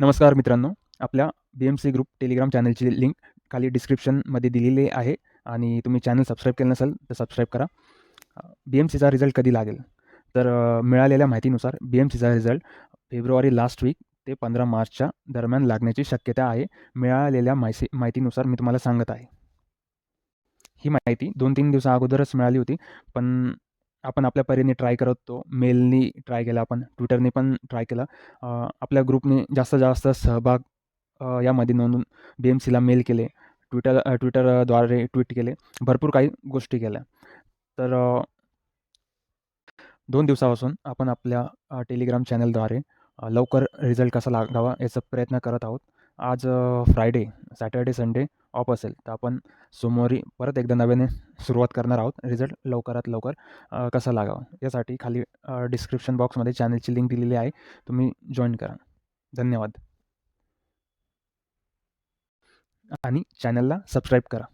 नमस्कार मित्रांनो. आपल्या BMC ग्रुप टेलिग्राम चॅनलची लिंक खाली डिस्क्रिप्शनमध्ये दिलेली आहे आणि तुम्ही चॅनल सबस्क्राईब केलं नसेल तर सबस्क्राईब करा. BMCचा रिझल्ट कधी लागेल? तर मिळालेल्या माहितीनुसार BMCचा रिझल्ट फेब्रुवारी लास्ट वीक ते 15 मार्चच्या दरम्यान लागण्याची शक्यता आहे. मिळालेल्या माहितीनुसार मी तुम्हाला सांगत आहे. ही माहिती 2-3 दिवसा अगोदरच मिळाली होती, पण आपण आपल्या परीने ट्राय करत होतो. मेलनी ट्राय केला आपण, Twitterने पण ट्राय केलं. आपल्या ग्रुपने जास्तीत जास्त सहभाग यामध्ये नोंदवून BMCला मेल केले, ट्विटरद्वारे ट्वीट केले, भरपूर काही गोष्टी केल्या. तर 2 दिवसापासून आपण आपल्या टेलिग्राम चॅनलद्वारे लवकर रिझल्ट कसा लागावा याचा प्रयत्न करत आहोत. आज फ्रायडे, सॅटर्डे, संडे ऑफ असेल, तर आपण सोमवारी परत एकदा नव्याने सुरुवात करणार आहोत. रिझल्ट लवकरात लवकर कसा लागावा यासाठी खाली डिस्क्रिप्शन बॉक्समध्ये चॅनलची लिंक दिलेली आहे. तुम्ही जॉइन करा. धन्यवाद आणि चॅनलला सबस्क्राईब करा.